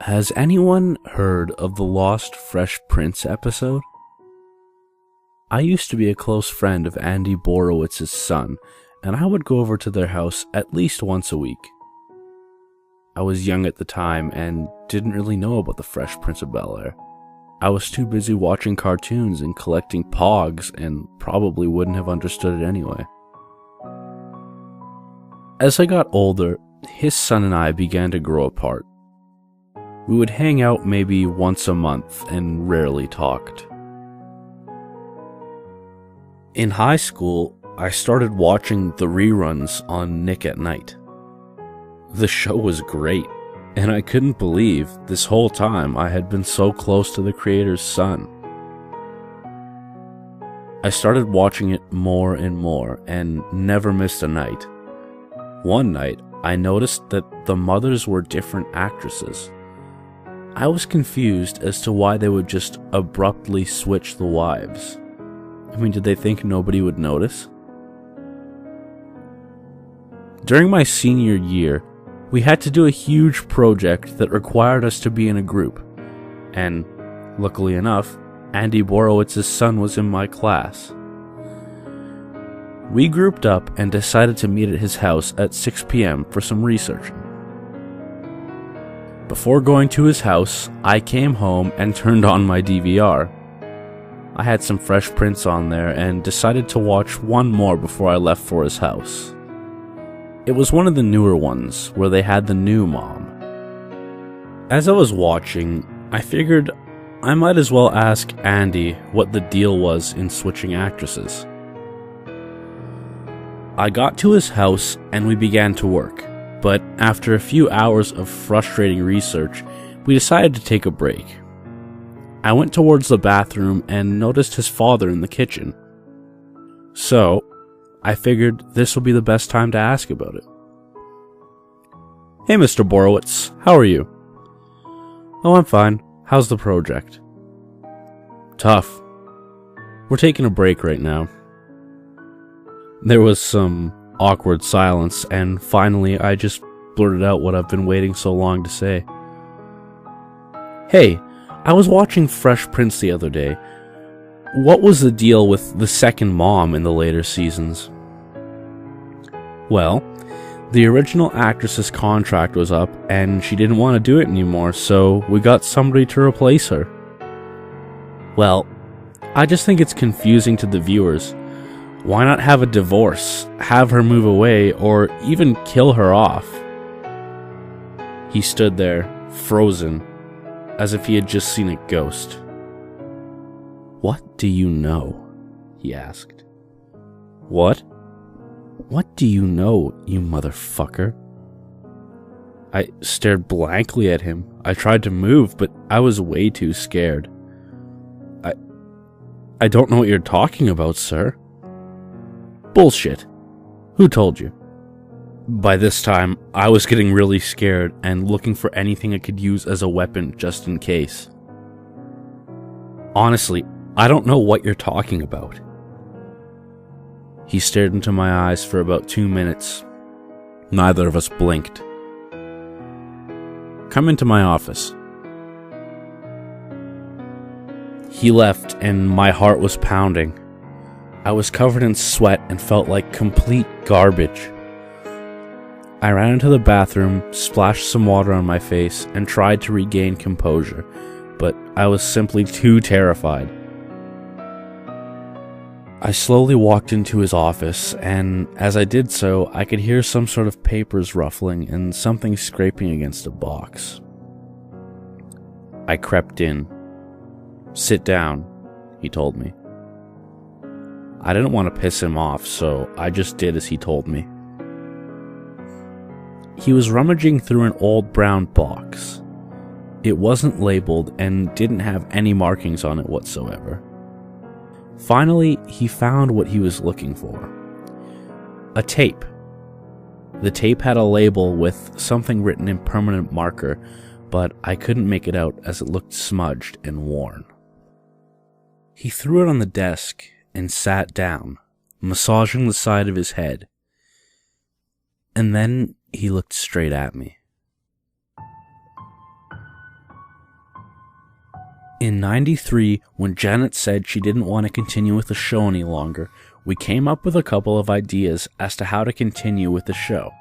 Has anyone heard of the Lost Fresh Prince episode? I used to be a close friend of Andy Borowitz's son, and I would go over to their house at least once a week. I was young at the time and didn't really know about the Fresh Prince of Bel-Air. I was too busy watching cartoons and collecting pogs and probably wouldn't have understood it anyway. As I got older, his son and I began to grow apart. We would hang out maybe once a month and rarely talked. In high school, I started watching the reruns on Nick at Night. The show was great, and I couldn't believe this whole time I had been so close to the creator's son. I started watching it more and more and never missed a night. One night, I noticed that the mothers were different actresses. I was confused as to why they would just abruptly switch the wives. Did they think nobody would notice? During my senior year, we had to do a huge project that required us to be in a group, and luckily enough, Andy Borowitz's son was in my class. We grouped up and decided to meet at his house at 6 p.m. for some researching. Before going to his house, I came home and turned on my DVR. I had some Fresh Prince on there and decided to watch one more before I left for his house. It was one of the newer ones, where they had the new mom. As I was watching, I figured I might as well ask Andy what the deal was in switching actresses. I got to his house and we began to work, but after a few hours of frustrating research, we decided to take a break. I went towards the bathroom and noticed his father in the kitchen. So, I figured this would be the best time to ask about it. "Hey, Mr. Borowitz, how are you?" "Oh, I'm fine. How's the project?" "Tough. We're taking a break right now." There was some awkward silence, and finally I just blurted out what I've been waiting so long to say. "Hey, I was watching Fresh Prince the other day. What was the deal with the second mom in the later seasons?" "Well, the original actress's contract was up and she didn't want to do it anymore, so we got somebody to replace her." "Well, I just think it's confusing to the viewers. Why not have a divorce, have her move away, or even kill her off?" He stood there, frozen, as if he had just seen a ghost. "What do you know?" he asked. "What? What do you know, you motherfucker?" I stared blankly at him. I tried to move, but I was way too scared. I don't know what you're talking about, sir." "Bullshit. Who told you?" By this time, I was getting really scared and looking for anything I could use as a weapon just in case. "Honestly, I don't know what you're talking about." He stared into my eyes for about 2 minutes. Neither of us blinked. "Come into my office." He left, and my heart was pounding. I was covered in sweat and felt like complete garbage. I ran into the bathroom, splashed some water on my face, and tried to regain composure, but I was simply too terrified. I slowly walked into his office, and as I did so, I could hear some sort of papers ruffling and something scraping against a box. I crept in. "Sit down," he told me. I didn't want to piss him off, so I just did as he told me. He was rummaging through an old brown box. It wasn't labeled and didn't have any markings on it whatsoever. Finally, he found what he was looking for. A tape. The tape had a label with something written in permanent marker, but I couldn't make it out as it looked smudged and worn. He threw it on the desk and sat down, massaging the side of his head. And then he looked straight at me. In '93, when Janet said she didn't want to continue with the show any longer, we came up with a couple of ideas as to how to continue with the show.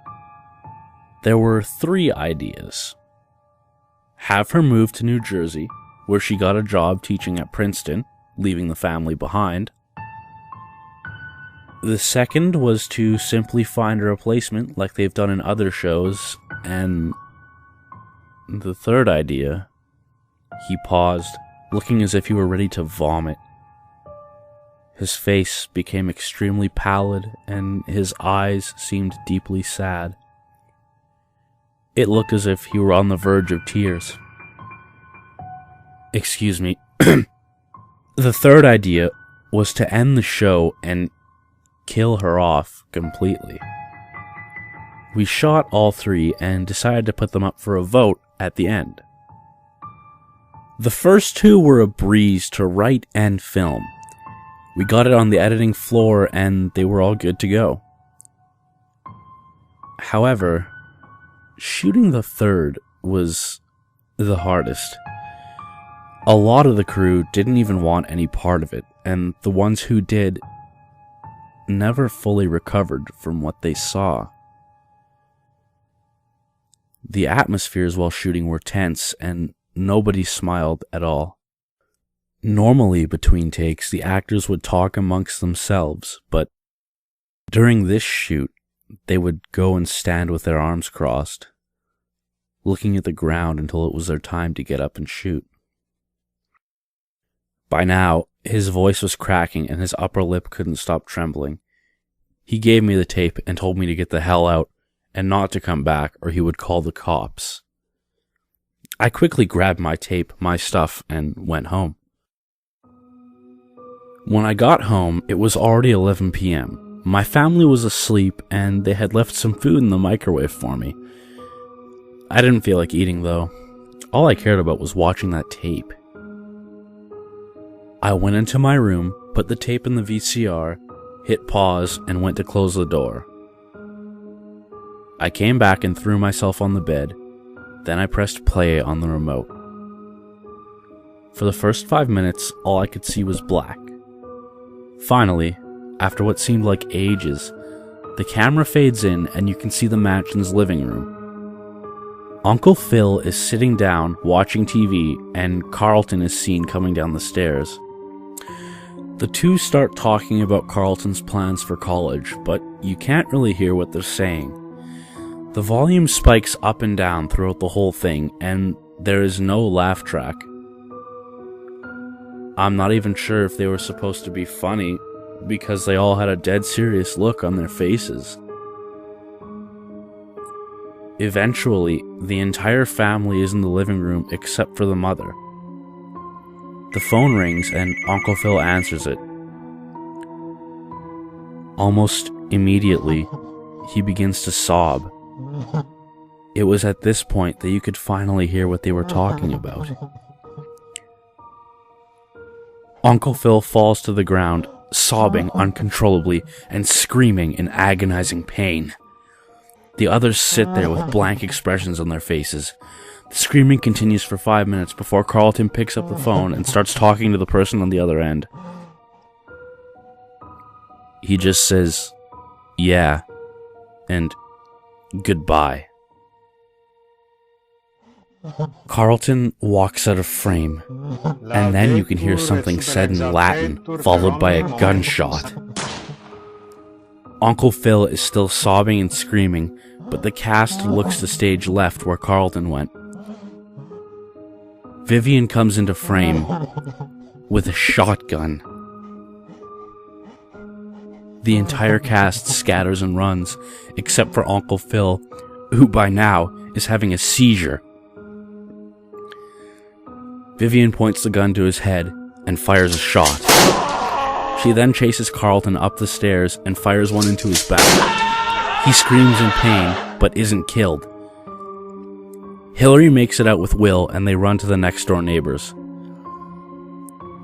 There were 3 ideas. Have her move to New Jersey, where she got a job teaching at Princeton, leaving the family behind. The second was to simply find a replacement like they've done in other shows, and the third idea... He paused, looking as if he were ready to vomit. His face became extremely pallid, and his eyes seemed deeply sad. It looked as if he were on the verge of tears. Excuse me. The third idea was to end the show and kill her off completely. We shot all 3 and decided to put them up for a vote at the end. The first 2 were a breeze to write and film. We got it on the editing floor and they were all good to go. However, shooting the third was the hardest. A lot of the crew didn't even want any part of it, and the ones who did never fully recovered from what they saw. The atmospheres while shooting were tense, and nobody smiled at all. Normally, between takes, the actors would talk amongst themselves, but during this shoot, they would go and stand with their arms crossed, looking at the ground until it was their time to get up and shoot. By now, his voice was cracking and his upper lip couldn't stop trembling. He gave me the tape and told me to get the hell out and not to come back or he would call the cops. I quickly grabbed my tape, my stuff, and went home. When I got home, it was already 11 p.m. My family was asleep, and they had left some food in the microwave for me. I didn't feel like eating, though. All I cared about was watching that tape. I went into my room, put the tape in the VCR, hit pause, and went to close the door. I came back and threw myself on the bed. Then I pressed play on the remote. For the first 5 minutes, all I could see was black. Finally, after what seemed like ages, the camera fades in and you can see the mansion's living room. Uncle Phil is sitting down watching TV and Carlton is seen coming down the stairs. The two start talking about Carlton's plans for college, but you can't really hear what they're saying. The volume spikes up and down throughout the whole thing, and there is no laugh track. I'm not even sure if they were supposed to be funny, because they all had a dead serious look on their faces. Eventually, the entire family is in the living room except for the mother. The phone rings and Uncle Phil answers it. Almost immediately, he begins to sob. It was at this point that you could finally hear what they were talking about. Uncle Phil falls to the ground, sobbing uncontrollably and screaming in agonizing pain. The others sit there with blank expressions on their faces. The screaming continues for 5 minutes before Carlton picks up the phone and starts talking to the person on the other end. He just says, "Yeah," and "Goodbye." Carlton walks out of frame, and then you can hear something said in Latin, followed by a gunshot. Uncle Phil is still sobbing and screaming, but the cast looks to stage left where Carlton went. Vivian comes into frame with a shotgun. The entire cast scatters and runs, except for Uncle Phil, who by now is having a seizure. Vivian points the gun to his head and fires a shot. She then chases Carlton up the stairs and fires one into his back. He screams in pain, but isn't killed. Hillary makes it out with Will and they run to the next door neighbors.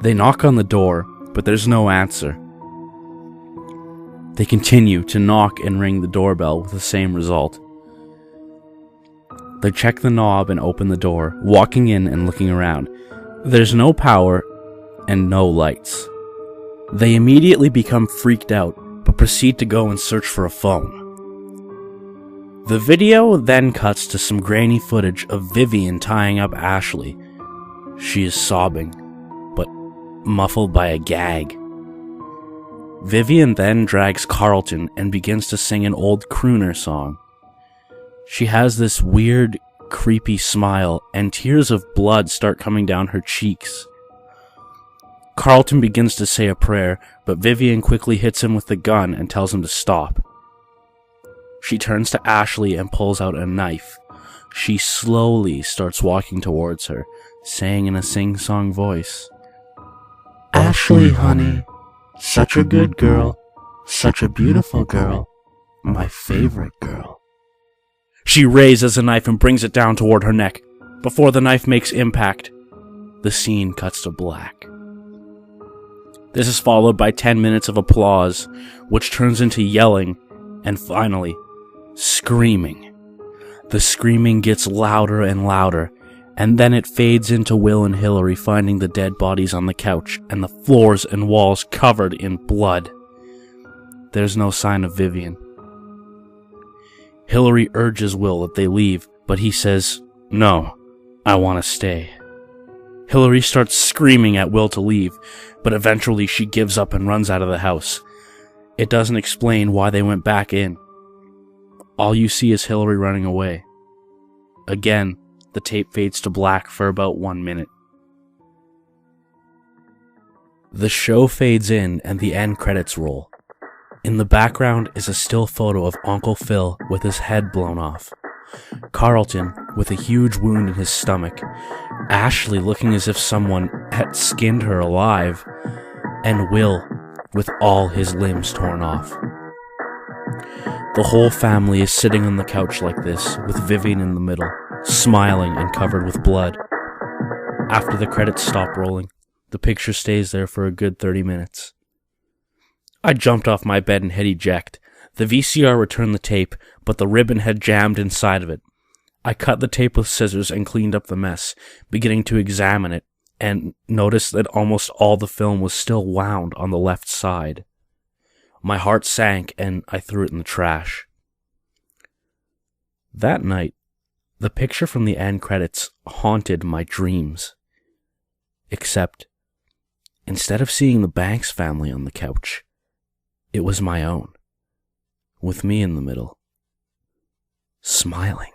They knock on the door, but there's no answer. They continue to knock and ring the doorbell with the same result. They check the knob and open the door, walking in and looking around. There's no power and no lights. They immediately become freaked out, but proceed to go and search for a phone. The video then cuts to some grainy footage of Vivian tying up Ashley. She is sobbing, but muffled by a gag. Vivian then drags Carlton and begins to sing an old crooner song. She has this weird, creepy smile, and tears of blood start coming down her cheeks. Carlton begins to say a prayer, but Vivian quickly hits him with the gun and tells him to stop. She turns to Ashley and pulls out a knife. She slowly starts walking towards her, saying in a sing-song voice, "Ashley, honey, such a good girl, such a beautiful girl, my favorite girl." She raises a knife and brings it down toward her neck. Before the knife makes impact, the scene cuts to black. This is followed by 10 minutes of applause, which turns into yelling, and finally, screaming. The screaming gets louder and louder, and then it fades into Will and Hillary finding the dead bodies on the couch and the floors and walls covered in blood. There's no sign of Vivian. Hillary urges Will that they leave, but he says, "No, I want to stay." Hillary starts screaming at Will to leave, but eventually she gives up and runs out of the house. It doesn't explain why they went back in. All you see is Hillary running away. Again, the tape fades to black for about 1 minute. The show fades in and the end credits roll. In the background is a still photo of Uncle Phil with his head blown off, Carlton with a huge wound in his stomach, Ashley looking as if someone had skinned her alive, and Will with all his limbs torn off. The whole family is sitting on the couch like this, with Vivian in the middle, smiling and covered with blood. After the credits stop rolling, the picture stays there for a good 30 minutes. I jumped off my bed and hit eject. The VCR returned the tape, but the ribbon had jammed inside of it. I cut the tape with scissors and cleaned up the mess, beginning to examine it, and noticed that almost all the film was still wound on the left side. My heart sank, and I threw it in the trash. That night, the picture from the end credits haunted my dreams. Except, instead of seeing the Banks family on the couch, it was my own, with me in the middle, smiling.